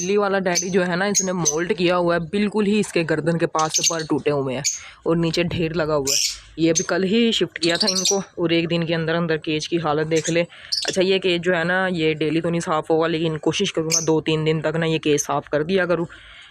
बिल्ली वाला डैडी जो है ना, इसने मोल्ड किया हुआ है, बिल्कुल ही इसके गर्दन के पास से पर टूटे हुए हैं और नीचे ढेर लगा हुआ है। ये अभी कल ही शिफ्ट किया था इनको और एक दिन के अंदर अंदर केज की हालत देख ले। अच्छा, ये केज जो है ना, ये डेली तो नहीं साफ़ होगा, लेकिन कोशिश करूँगा 2-3 दिन तक ना ये केज साफ़ कर दिया करूँ।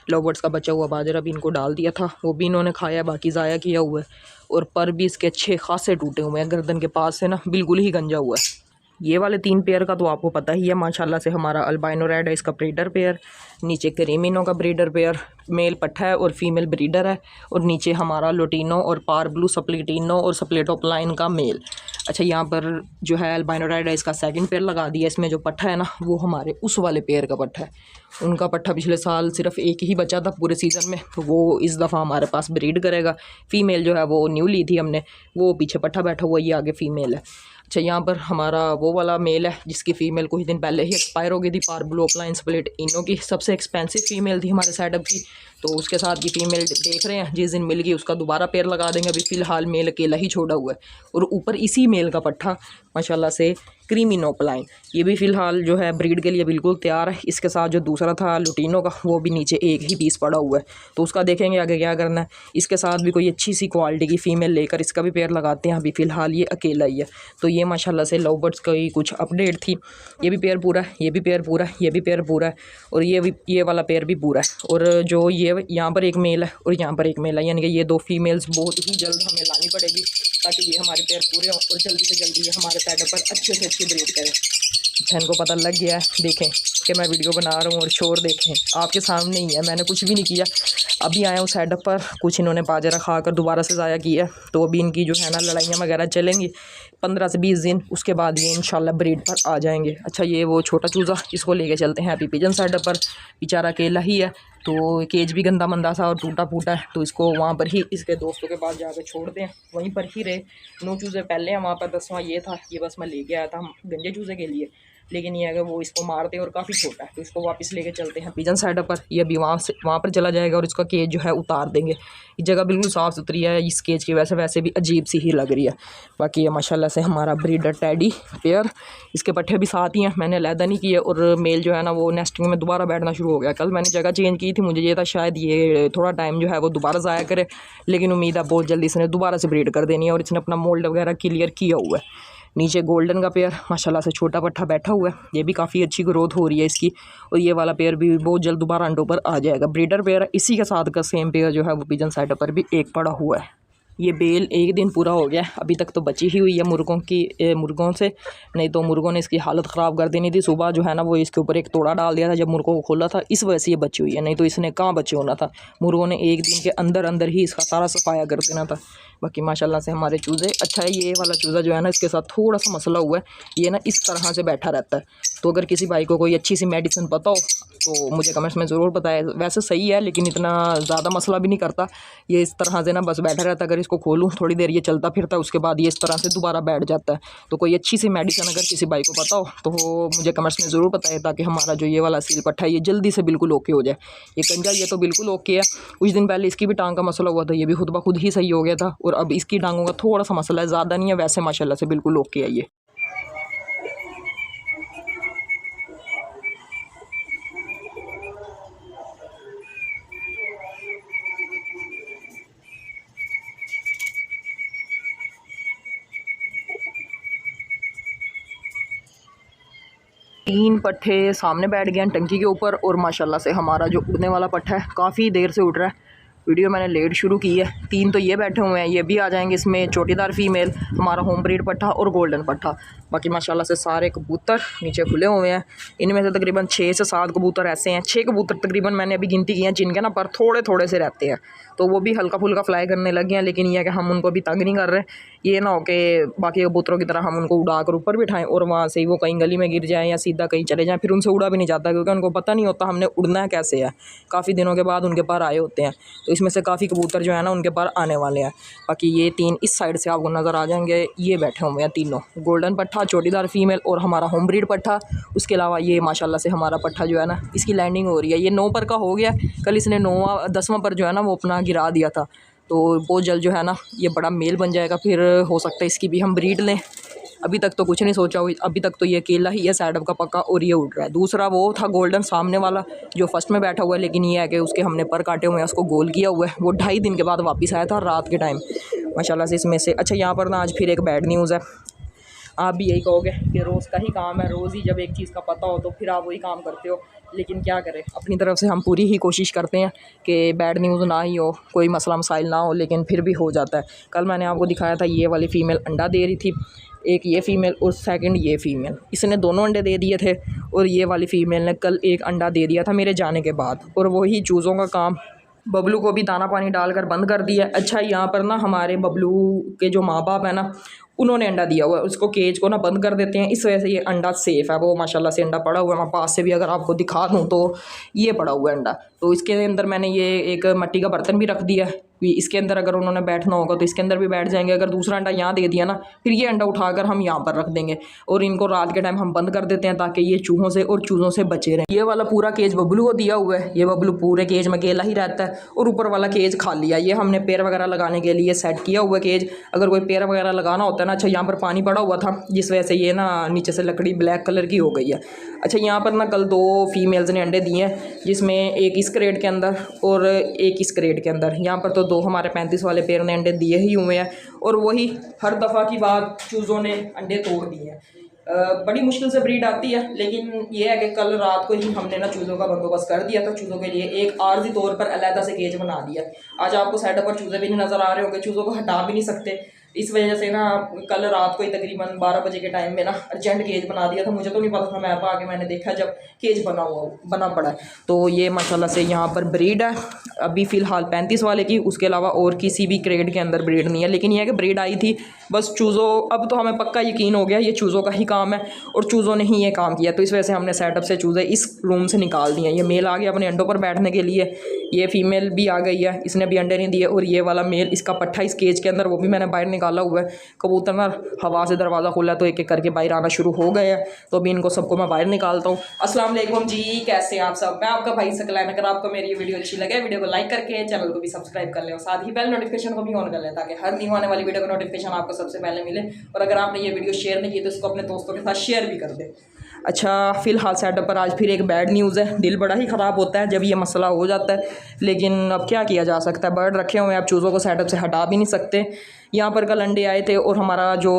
लव बर्ड्स का बचा हुआ बाजरा भी इनको डाल दिया था, वो भी इन्होंने खाया, बाकी ज़ाया किया हुआ है। और पर भी इसके अच्छे खासे टूटे हुए हैं, गर्दन के पास से ना बिल्कुल ही गंजा हुआ है। ये वाले 3 पेयर का तो आपको पता ही है माशाल्लाह से। हमारा अल्बाइनो रेड है इसका ब्रीडर पेयर, नीचे क्रीमिनो का ब्रीडर पेयर, मेल पट्ठा है और फीमेल ब्रीडर है, और नीचे हमारा लोटिनो और पार ब्लू सप्लिटिनो और सप्लेटोप्लाइन का मेल। अच्छा, यहाँ पर जो है अल्बाइनो रेड है इसका सेकंड पेयर लगा दिया। इसमें जो पट्ठा है ना, वो हमारे उस वाले पेयर का पट्ठा है। उनका पट्ठा पिछले साल सिर्फ एक ही बचा था पूरे सीज़न में, तो वो इस दफ़ा हमारे पास ब्रीड करेगा। फ़ीमेल जो है वो न्यू ली थी हमने, वो पीछे पट्ठा बैठा हुआ, ये आगे फ़ीमेल है। अच्छा, यहाँ पर हमारा वो वाला मेल है जिसकी फ़ीमेल कुछ दिन पहले ही एक्सपायर हो गई थी, पार ब्लू अपलाइन स्प्लिट इनो की, सबसे एक्सपेंसिव फ़ीमेल थी हमारे सेटअप की। तो उसके साथ की फ़ीमेल देख रहे हैं, जिस दिन मिल गई उसका दोबारा पेयर लगा देंगे। अभी फ़िलहाल मेल अकेला ही छोड़ा हुआ है, और ऊपर इसी मेल का पट्ठा माशाल्लाह से क्रीमिनो प्लाइन, ये भी फ़िलहाल जो है ब्रीड के लिए बिल्कुल तैयार है। इसके साथ जो दूसरा था लुटिनो का, वो भी नीचे एक ही पीस पड़ा हुआ है, तो उसका देखेंगे आगे क्या करना है। इसके साथ भी कोई अच्छी सी क्वालिटी की फ़ीमेल लेकर इसका भी पेयर लगाते हैं। अभी फ़िलहाल ये अकेला ही है। तो ये माशाल्लाह से लव बर्ड्स की कुछ अपडेट थी। ये भी पेयर पूरा है, ये भी पेयर पूरा है, ये भी पेयर पूरा है, और ये वाला पेयर भी पूरा है। और जो ये यहाँ पर एक मेल है और यहाँ पर एक मेल है, यानी कि ये 2 फीमेल्स बहुत ही जल्द हमें लानी पड़ेगी, ताकि ये हमारे पेयर पूरे हों और जल्दी से जल्दी ये हमारे सेटअप पर अच्छे से अच्छी ब्रीड करें। अच्छा, इनको पता लग गया है, देखें कि मैं वीडियो बना रहा हूँ और शोर देखें, आपके सामने ही है, मैंने कुछ भी नहीं किया। अभी आया हूँ सेटअप पर, कुछ इन्होंने बाजरा खा कर दोबारा से ज़ाया किया, तो अभी इनकी जो है ना लड़ाइयाँ वगैरह चलेंगी 15 से 20 दिन, उसके बाद ये इंशाल्लाह ब्रीड पर आ जाएंगे। अच्छा, ये वो छोटा चूज़ा, इसको लेके चलते हैं हैप्पी पिजन सेटअप पर। बेचारा अकेला ही है, तो केज भी गंदा मंदा सा और टूटा फूटा है, तो इसको वहाँ पर ही इसके दोस्तों के पास जाकर छोड़ते हैं, वहीं पर ही रहे। 9 चूज़े पहले हैं वहाँ पर, 10वां ये था, ये बस मैं लेके आया था गंजे चूज़े के लिए, लेकिन ये अगर वो इसको मारते हैं और काफ़ी छोटा है, तो इसको वापस लेके चलते हैं पिजन सेटअप पर। ये अभी वहाँ पर चला जाएगा और इसका केज जो है उतार देंगे। ये जगह बिल्कुल साफ़ सुथरी है, इस केज की वैसे भी अजीब सी ही लग रही है। बाकी ये माशाल्लाह से हमारा ब्रीडर टैडी पेयर, इसके पट्ठे भी साथ ही हैं, मैंने अलहदा नहीं किए। और मेल जो है ना वो नेस्टिंग में दोबारा बैठना शुरू हो गया। कल मैंने जगह चेंज की थी, मुझे ये था शायद ये थोड़ा टाइम जो है वो दोबारा ज़ाया करे, लेकिन उम्मीद है बहुत जल्दी इसने दोबारा से ब्रीड कर देनी है, और इसने अपना मोल्ड वगैरह क्लियर किया हुआ है। नीचे गोल्डन का पेयर माशाल्लाह से छोटा पट्ठा बैठा हुआ है, ये भी काफ़ी अच्छी ग्रोथ हो रही है इसकी, और ये वाला पेयर भी बहुत जल्द दोबारा अंडों पर आ जाएगा। ब्रीडर पेयर इसी के साथ का सेम पेयर जो है वो पिजन सेटअप पर भी एक पड़ा हुआ है। ये बेल एक दिन पूरा हो गया, अभी तक तो बची ही हुई है मुर्गों से, नहीं तो मुर्गों ने इसकी हालत ख़राब कर देनी थी। सुबह जो है ना वो इसके ऊपर एक तोड़ा डाल दिया था जब मुर्गों को खोला था, इस वजह से ये बची हुई है, नहीं तो इसने कहाँ बचे होना था। मुर्गों ने एक दिन के अंदर अंदर ही इसका सारा सफाया कर देना था। बाकी माशाल्लाह से हमारे चूज़े, अच्छा है ये वाला चूज़ा जो है ना इसके साथ थोड़ा सा मसला हुआ है, ये ना इस तरह से बैठा रहता है। तो अगर किसी भाई को कोई अच्छी सी मेडिसिन पता हो तो मुझे कमेंट्स में ज़रूर बताएं। वैसे सही है, लेकिन इतना ज़्यादा मसला भी नहीं करता, ये इस तरह से ना बस बैठा रहता है। अगर इसको खोलूँ थोड़ी देर ये चलता फिरता है, उसके बाद ये इस तरह से दोबारा बैठ जाता है। तो कोई अच्छी सी मेडिसिन अगर किसी भाई को पता हो तो मुझे कमेंट्स में ज़रूर बताएं, ताकि हमारा जो ये वाला सील पट्टा है ये जल्दी से बिल्कुल ओके हो जाए। ये कंजा ये तो बिल्कुल ओके है, कुछ दिन पहले इसकी भी टांग का मसला हुआ था, ये भी खुद ब खुद ही सही हो गया था, और अब इसकी टांगों का थोड़ा सा मसला है, ज़्यादा नहीं है, वैसे माशाल्लाह से बिल्कुल ओके है ये। तीन पट्ठे सामने बैठ गए हैं टंकी के ऊपर, और माशाल्लाह से हमारा जो उड़ने वाला पट्ठा है काफ़ी देर से उड़ रहा है। वीडियो मैंने लेट शुरू की है। 3 तो ये बैठे हुए हैं, ये भी आ जाएंगे इसमें, चोटीदार फीमेल, हमारा होम ब्रीड पट्ठा और गोल्डन पट्ठा। बाकी माशाल्लाह से सारे कबूतर नीचे खुले हुए हैं। इनमें से तकरीबन 6 से 7 कबूतर ऐसे हैं, 6 कबूतर तकरीबन मैंने अभी गिनती की हैं, जिनके ना पर थोड़े थोड़े से रहते हैं, तो वो भी हल्का फुल्का फ्लाई करने लगे हैं। लेकिन यह है कि हम उनको अभी तंग नहीं कर रहे, ये ना हो कि बाकी कबूतरों की तरह हम उनको उड़ा कर ऊपर बिठाएं और वहाँ से ही वो कहीं गली में गिर जाएँ या सीधा कहीं चले जाएँ, फिर उनसे उड़ा भी नहीं जाता, क्योंकि उनको पता नहीं होता हमने उड़ना कैसे है। काफ़ी दिनों के बाद उनके पर आए होते हैं, तो इसमें से काफ़ी कबूतर जो है ना उनके पर आने वाले हैं। बाकी ये 3 इस साइड से आपको नज़र आ जाएंगे, ये बैठे हुए हैं तीनों, गोल्डन पट्ठा, चोटीदार फीमेल और हमारा होम ब्रीड पट्ठा। उसके अलावा ये माशाल्लाह से हमारा पट्ठा जो है ना इसकी लैंडिंग हो रही है, ये 9 पर का हो गया, कल इसने 10वां पर जो है ना वो अपना गिरा दिया था, तो बहुत जल्द जो है ना ये बड़ा मेल बन जाएगा, फिर हो सकता है इसकी भी हम ब्रीड लें। अभी तक तो कुछ नहीं सोचा हुई, अभी तक तो ये अकेला ही है सेटअप का पक्का और ये उड़ रहा है। दूसरा वो था गोल्डन सामने वाला जो फर्स्ट में बैठा हुआ है, लेकिन ये है कि उसके हमने पर काटे हुए हैं, उसको गोल किया हुआ है। वो 2.5 दिन के बाद वापस आया था रात के टाइम माशाल्लाह से इसमें से। अच्छा यहाँ पर ना आज फिर एक बैड न्यूज़ है। आप भी यही कहोगे कि रोज़ का ही काम है, रोज़ ही जब एक चीज़ का पता हो तो फिर आप वही काम करते हो, लेकिन क्या करें, अपनी तरफ से हम पूरी ही कोशिश करते हैं कि बैड न्यूज़ ना ही हो, कोई मसला मसाइल ना हो, लेकिन फिर भी हो जाता है। कल मैंने आपको दिखाया था ये वाली फ़ीमेल अंडा दे रही थी, एक ये फ़ीमेल और सेकंड ये फ़ीमेल, इसने दोनों अंडे दे दिए थे और ये वाली फ़ीमेल ने कल एक अंडा दे दिया था मेरे जाने के बाद। और वही चूज़ों का काम, बबलू को भी दाना पानी डालकर बंद कर दिया। अच्छा यहाँ पर ना हमारे बबलू के जो माँ बाप है ना, उन्होंने अंडा दिया हुआ है, उसको केज को ना बंद कर देते हैं, इस वजह से ये अंडा सेफ़ है। वो माशाल्लाह से अंडा पड़ा हुआ है, मैं पास से भी अगर आपको दिखा दूँ तो ये पड़ा हुआ है अंडा। तो इसके अंदर मैंने ये एक मिट्टी का बर्तन भी रख दिया है, इसके अंदर अगर उन्होंने बैठना होगा तो इसके अंदर भी बैठ जाएंगे। अगर दूसरा अंडा यहाँ दे दिया ना, फिर ये अंडा उठाकर हम यहाँ पर रख देंगे और इनको रात के टाइम हम बंद कर देते हैं ताकि ये चूहों से और चूज़ों से बचे रहें। ये वाला पूरा केज बबलू को दिया हुआ है, ये बबलू पूरे केज में अकेला ही रहता है और ऊपर वाला केज खाली है। ये हमने पैर वगैरह लगाने के लिए सेट किया हुआ केज, अगर कोई पैर वगैरह लगाना होता है ना। अच्छा यहाँ पर पानी पड़ा हुआ था जिस वजह से ये ना नीचे से लकड़ी ब्लैक कलर की हो गई है। अच्छा यहाँ पर ना कल 2 फीमेल्स ने अंडे दिए हैं, जिसमें एक इस क्रेट के अंदर और एक इस क्रेट के अंदर। यहाँ पर तो 2 हमारे 35 वाले पेड़ ने अंडे दिए ही हुए हैं और वही हर दफ़ा की बात, चूज़ों ने अंडे तोड़ दिए हैं। बड़ी मुश्किल से ब्रीड आती है, लेकिन ये है कि कल रात को ही हमने ना चूज़ों का बंदोबस्त कर दिया था। चूज़ों के लिए एक आर्जी तौर पर अलहदा से केज बना दिया। आज आपको सेटअप पर चूज़े भी नहीं नज़र आ रहे होंगे, चूज़ों को हटा भी नहीं सकते, इस वजह से ना कल रात को ही तकरीबन 12 बजे के टाइम में ना अर्जेंट केज बना दिया था। मुझे तो नहीं पता था, मैं आके मैंने देखा जब केज बना पड़ा है। तो ये माशाल्लाह से यहाँ पर ब्रीड है अभी फ़िलहाल 35 वाले की, उसके अलावा और किसी भी क्रेड के अंदर ब्रीड नहीं है। लेकिन यह है कि ब्रीड आई थी बस चूज़ों, अब तो हमें पक्का यकीन हो गया ये चूज़ों का ही काम है और चूज़ों ने ही ये काम किया। तो इस वजह से हमने सेटअप से चूज़े इस रूम से निकाल दिए। ये मेल आ गया अपने अंडों पर बैठने के लिए, ये फ़ीमेल भी आ गई है, इसने भी अंडे नहीं दिए। और ये वाला मेल, इसका पट्ठा इस केज के अंदर, वो भी मैंने बाहर निकाला हुआ है। कबूतर ना हवा से दरवाज़ा खोला तो एक एक करके बाहर आना शुरू हो गए हैं, तो अभी इनको सबको मैं बाहर निकालता हूँ। अस्सलाम वालेकुम जी, कैसे हैं आप सब? मैं आपका भाई सकलैन। अगर आपको मेरी ये वीडियो अच्छी लगे, वीडियो को लाइक करके चैनल को भी सब्सक्राइब कर लें और साथ ही बेल नोटिफिकेशन को भी ऑन कर लें ताकि हर न्यू आने वाली वीडियो का नोटिफिकेशन आपको सबसे पहले मिले। और अगर आपने ये वीडियो शेयर नहीं की तो इसको अपने दोस्तों के साथ शेयर भी कर दें। अच्छा फ़िलहाल सेटअप पर आज फिर एक बैड न्यूज़ है। दिल बड़ा ही ख़राब होता है जब ये मसला हो जाता है, लेकिन अब क्या किया जा सकता है। बर्ड रखे हुए हैं, आप चूज़ों को सेटअप से हटा भी नहीं सकते। यहाँ पर कल अंडे आए थे और हमारा जो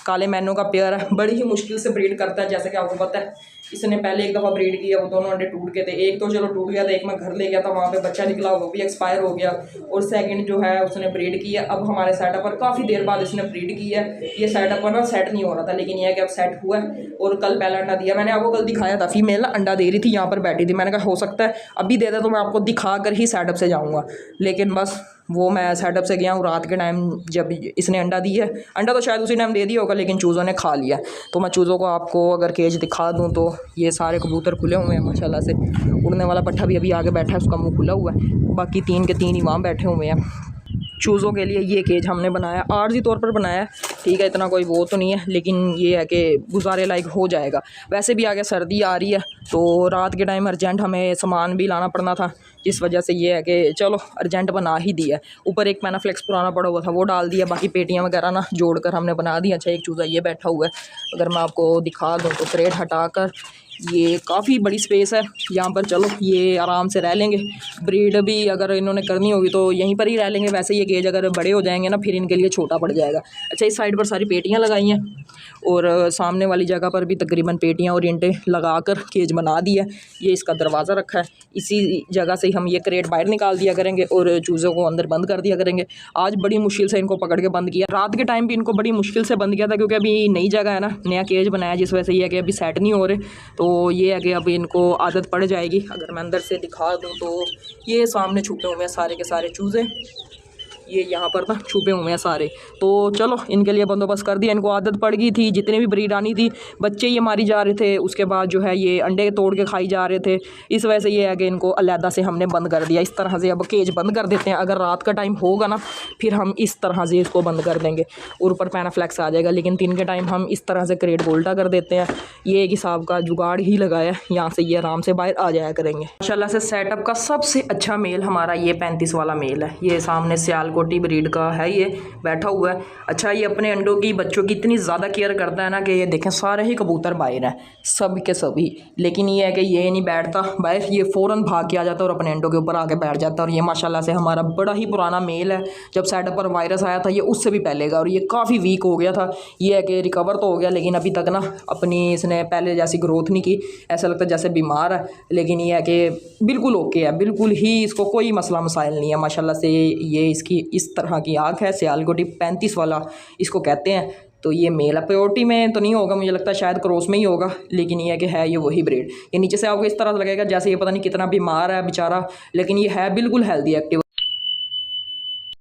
काले मैनों का पेयर है बड़ी ही मुश्किल से ब्रीड करता है। जैसे कि आपको पता है इसने पहले एक दफ़ा ब्रीड किया, वो दोनों अंडे टूट गए थे। एक तो चलो टूट गया था, एक मैं घर ले गया था, वहाँ पे बच्चा निकला, वो भी एक्सपायर हो गया। और सेकंड जो है उसने ब्रीड किया, अब हमारे सेटअप पर काफ़ी देर बाद इसने ब्रीड की है। ये सेटअप पर ना सेट नहीं हो रहा था, लेकिन यह है कि अब सेट हुआ है और कल पहला अंडा दिया। मैंने आपको कल दिखाया था, फीमेल ना अंडा दे रही थी, यहाँ पर बैठी थी। मैंने कहा हो सकता है अभी दे दे तो मैं आपको दिखा कर ही सेटअप से जाऊँगा, लेकिन बस वो मैं सेटअप से गया हूँ रात के टाइम जब इसने अंडा दिया है। अंडा तो शायद उसी टाइम दे दिया होगा, लेकिन चूज़ों ने खा लिया। तो मैं चूज़ों को आपको अगर केज दिखा दूँ तो ये सारे कबूतर खुले हुए हैं माशाल्लाह से। उड़ने वाला पट्ठा भी अभी आगे बैठा है, उसका मुंह खुला हुआ है। बाकी 3 के 3 ही वहाँ बैठे हुए हैं। चूज़ों के लिए ये केज हमने बनाया, आर्जी तौर पर बनाया है, ठीक है, इतना कोई वो तो नहीं है, लेकिन ये है कि गुजारे लायक हो जाएगा। वैसे भी आगे सर्दी आ रही है तो रात के टाइम अर्जेंट हमें सामान भी लाना पड़ना था, जिस वजह से ये है कि चलो अर्जेंट बना ही दिया। ऊपर एक मैनाफ्लेक्स पुराना पड़ा हुआ था वो डाल दिया, बाकी पेटियाँ वगैरह ना जोड़कर हमने बना दी। अच्छा एक चूज़ा ये बैठा हुआ है, अगर मैं आपको दिखा दूँ तो क्रेट हटाकर ये काफ़ी बड़ी स्पेस है यहाँ पर। चलो ये आराम से रह लेंगे, ब्रीड भी अगर इन्होंने करनी होगी तो यहीं पर ही रह लेंगे। वैसे ये केज अगर बड़े हो जाएंगे ना फिर इनके लिए छोटा पड़ जाएगा। अच्छा इस साइड पर सारी पेटियाँ लगाई हैं और सामने वाली जगह पर भी तकरीबन पेटियाँ और ईंटें लगाकर केज बना दिया। ये इसका दरवाज़ा रखा है, इसी जगह से हम ये क्रेट बाहर निकाल दिया करेंगे और चूज़ों को अंदर बंद कर दिया करेंगे। आज बड़ी मुश्किल से इनको पकड़ के बंद किया, रात के टाइम भी इनको बड़ी मुश्किल से बंद किया था, क्योंकि अभी नई जगह है ना, नया केज बनाया, जिस वजह से ये है कि अभी सेट नहीं हो रहे। तो ये है कि अब इनको आदत पड़ जाएगी। अगर मैं अंदर से दिखा दूँ तो ये सामने छुपे हुए हैं सारे के सारे चूज़े, ये यहाँ पर ना छुपे हुए हैं सारे। तो चलो इनके लिए बंदोबस्त कर दिया, इनको आदत पड़ गई थी, जितने भी ब्रीड आनी थी बच्चे ये मारी जा रहे थे, उसके बाद जो है ये अंडे तोड़ के खाई जा रहे थे। इस वजह से ये है कि इनको अलहदा से हमने बंद कर दिया। इस तरह से अब केज बंद कर देते हैं, अगर रात का टाइम होगा ना फिर हम इस तरह से इसको बंद कर देंगे और ऊपर पैनाफ्लेक्स आ जाएगा, लेकिन दिन के टाइम हम इस तरह से क्रेट गोल्टा कर देते हैं। ये एक हिसाब का जुगाड़ ही लगाया, यहाँ से ये आराम से बाहर आ जाया करेंगे। माशाल्लाह से सेटअप का सबसे अच्छा मेल हमारा ये 35 वाला मेल है। ये सामने सियाल सियालकोटी ब्रीड का है, ये बैठा हुआ है। अच्छा ये अपने अंडों की बच्चों की इतनी ज़्यादा केयर करता है ना कि ये देखें सारे ही कबूतर बाहर हैं, सब के सभी। लेकिन ये है कि ये नहीं बैठता बाहर, ये फ़ौरन भाग के आ जाता है और अपने अंडों के ऊपर आके बैठ जाता है। और ये माशाल्लाह से हमारा बड़ा ही पुराना मेल है, जब सेटअप पर वायरस आया था ये उससे भी पहले का, और ये काफ़ी वीक हो गया था। ये है कि रिकवर तो हो गया लेकिन अभी तक ना अपनी इसने पहले जैसी ग्रोथ नहीं की, ऐसा लगता है जैसे बीमार है। लेकिन ये है कि बिल्कुल ओके है, बिल्कुल ही इसको कोई मसला मसाइल नहीं है माशाल्लाह से। ये इसकी इस तरह की आँख है, सियालकोटी 35 वाला इसको कहते हैं। तो ये मेल है, प्योरिटी में तो नहीं होगा, मुझे लगता है शायद क्रॉस में ही होगा, लेकिन ये है कि है ये वही ब्रीड। ये नीचे से आपको इस तरह लगेगा जैसे ये पता नहीं कितना बीमार है बेचारा, लेकिन ये है बिल्कुल हेल्दी एक्टिव।